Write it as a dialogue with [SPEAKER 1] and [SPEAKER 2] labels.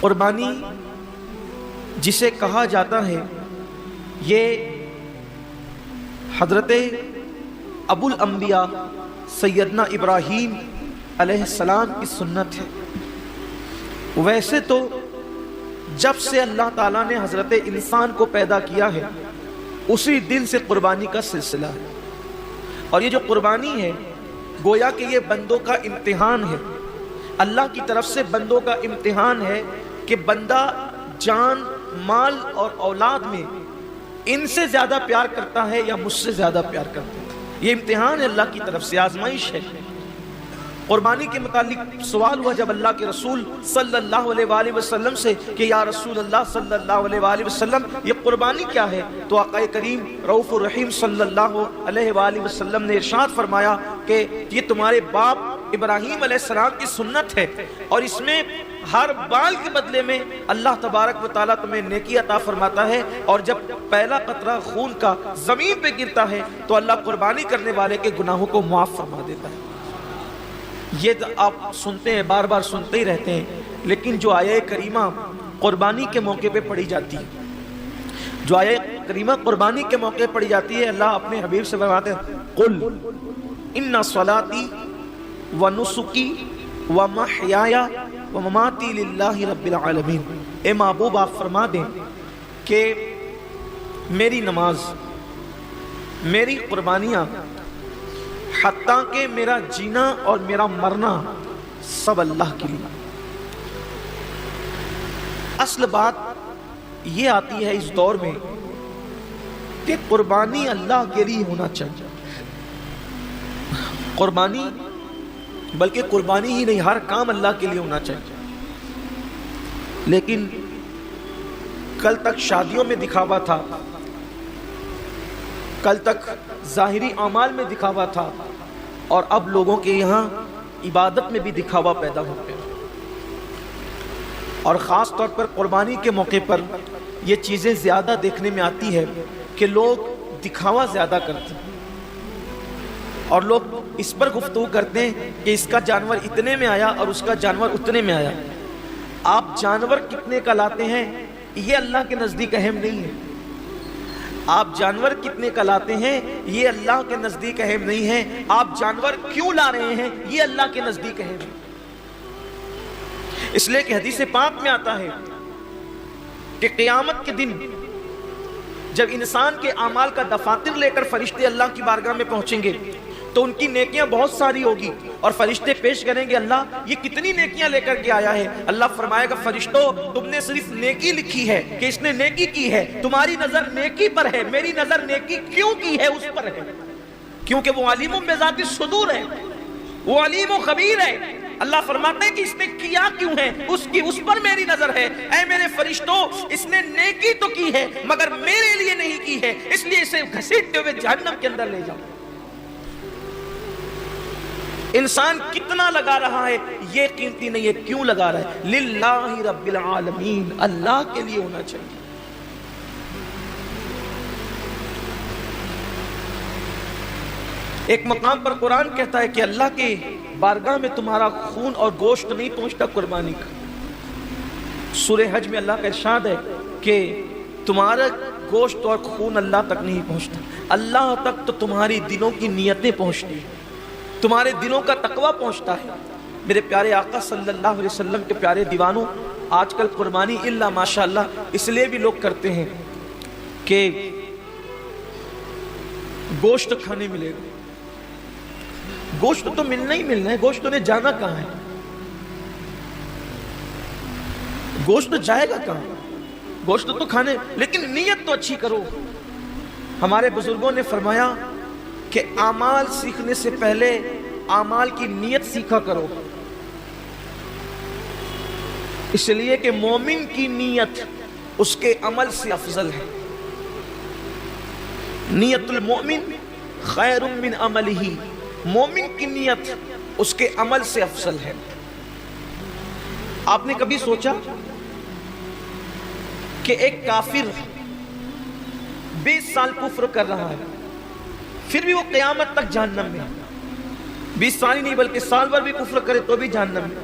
[SPEAKER 1] قربانی جسے کہا جاتا ہے یہ حضرت ابو الانبیاء سیدنا ابراہیم علیہ السلام کی سنت ہے۔ ویسے تو جب سے اللہ تعالیٰ نے حضرت انسان کو پیدا کیا ہے اسی دن سے قربانی کا سلسلہ ہے، اور یہ جو قربانی ہے گویا کہ یہ بندوں کا امتحان ہے، اللہ کی طرف سے بندوں کا امتحان ہے کہ بندہ جان مال اور اولاد میں ان سے زیادہ پیار کرتا ہے یا مجھ سے زیادہ پیار کرتا ہے۔ یہ امتحان ہے اللہ کی طرف سے، آزمائش ہے۔ قربانی کے متعلق سوال ہوا جب اللہ کے رسول صلی اللہ علیہ وآلہ وسلم سے کہ یا رسول اللہ صلی اللہ علیہ وآلہ وسلم یہ قربانی کیا ہے؟ تو آقا کریم رؤوف الرحیم صلی اللہ علیہ وآلہ وسلم نے ارشاد فرمایا کہ یہ تمہارے باپ ابراہیم علیہ السلام کی سنت ہے، اور اس میں ہر بال کے بدلے میں اللہ تبارک و تعالیٰ تمہیں نیکی عطا فرماتا ہے، اور جب پہلا قطرہ خون کا زمین پہ گرتا ہے تو اللہ قربانی کرنے والے کے گناہوں کو معاف فرما دیتا ہے۔ یہ آپ سنتے ہیں، بار بار سنتے ہی رہتے ہیں، لیکن جو آیہ کریمہ قربانی کے موقع پہ پڑھی جاتی ہے، جو آیہ کریمہ قربانی کے موقع پہ پڑھی جاتی ہے، اللہ اپنے حبیب سے فرماتے ہیں قل ان صلاتی ونسکی ومحیای ومماتی للہ رب العالمین۔ اے محبوب آپ فرما دیں کہ میری نماز، میری قربانیاں، حتیٰ کہ میرا جینا اور میرا مرنا سب اللہ کے لیے۔ اصل بات یہ آتی ہے اس دور میں کہ قربانی اللہ کے لیے ہونا چاہیے، قربانی بلکہ قربانی ہی نہیں، ہر کام اللہ کے لیے ہونا چاہیے۔ لیکن کل تک شادیوں میں دکھاوا تھا، کل تک ظاہری اعمال میں دکھاوا تھا، اور اب لوگوں کے یہاں عبادت میں بھی دکھاوا پیدا ہو گیا، اور خاص طور پر قربانی کے موقع پر یہ چیزیں زیادہ دیکھنے میں آتی ہے کہ لوگ دکھاوا زیادہ کرتے ہیں، اور لوگ اس پر گفتگو کرتے ہیں کہ اس کا جانور اتنے میں آیا اور اس کا جانور اتنے میں آیا۔ آپ جانور کتنے کا لاتے ہیں یہ اللہ کے نزدیک اہم نہیں ہے، آپ جانور کتنے کا لاتے ہیں یہ اللہ کے نزدیک اہم نہیں ہے، آپ جانور کیوں لا رہے ہیں یہ اللہ کے نزدیک اہم ہے۔ اس لیے کہ حدیث پاک میں آتا ہے کہ قیامت کے دن جب انسان کے اعمال کا دفاتر لے کر فرشتے اللہ کی بارگاہ میں پہنچیں گے تو ان کی نیکیاں بہت ساری ہوگی، اور فرشتے پیش کریں گے اللہ یہ کتنی نیکیاں لے کر کے آیا ہے؟ اللہ فرمائے گا فرشتوں تم نے صرف نیکی لکھی ہے کہ اس نے نیکی کی ہے، تمہاری نظر نیکی پر ہے، میری نظر نیکی کیوں کی ہے اس پر ہے، کیونکہ وہ علیم بذات الصدور ہے، وہ علیم و خبیر ہے۔ اللہ فرماتے ہیں کہ اس نے کیا کیوں ہے، اس پر میری نظر ہے۔ اے میرے فرشتوں اس نے نیکی تو کی ہے مگر میرے لیے نہیں کی ہے، اس لیے اسے گھسیٹتے ہوئے جہنم کے اندر لے جاؤ۔ انسان کتنا لگا رہا ہے یہ قیمتی نہیں ہے، کیوں لگا رہا ہے؟ للہ رب العالمین، اللہ کے لیے ہونا چاہیے۔ ایک مقام پر قرآن کہتا ہے کہ اللہ کے بارگاہ میں تمہارا خون اور گوشت نہیں پہنچتا قربانی کا۔ سورہ حج میں اللہ کا ارشاد ہے کہ تمہارا گوشت اور خون اللہ تک نہیں پہنچتا، اللہ تک تو تمہاری دلوں کی نیتیں پہنچتی ہیں، تمہارے دلوں کا تقوی پہنچتا ہے۔ میرے پیارے آقا صلی اللہ علیہ وسلم کے پیارے دیوانوں، آج کل قربانی اللہ ماشاءاللہ اس لیے بھی لوگ کرتے ہیں کہ گوشت کھانے ملے گا۔ گوشت تو ملنا ہی ملنا ہے، گوشت نے جانا کہاں ہے؟ گوشت جائے گا کہاں؟ گوشت تو کھانے، لیکن نیت تو اچھی کرو۔ ہمارے بزرگوں نے فرمایا کہ اعمال سیکھنے سے پہلے اعمال کی نیت سیکھا کرو، اس لیے کہ مومن کی نیت اس کے عمل سے افضل ہے۔ نیت المؤمن خیر من عملہ، مومن کی نیت اس کے عمل سے افضل ہے۔ آپ نے کبھی سوچا کہ ایک کافر 20 سال کفر کر رہا ہے پھر بھی وہ قیامت تک جہنم میں، 20 سال ہی نہیں بلکہ سال بھر بھی کفر کرے تو بھی جہنم میں،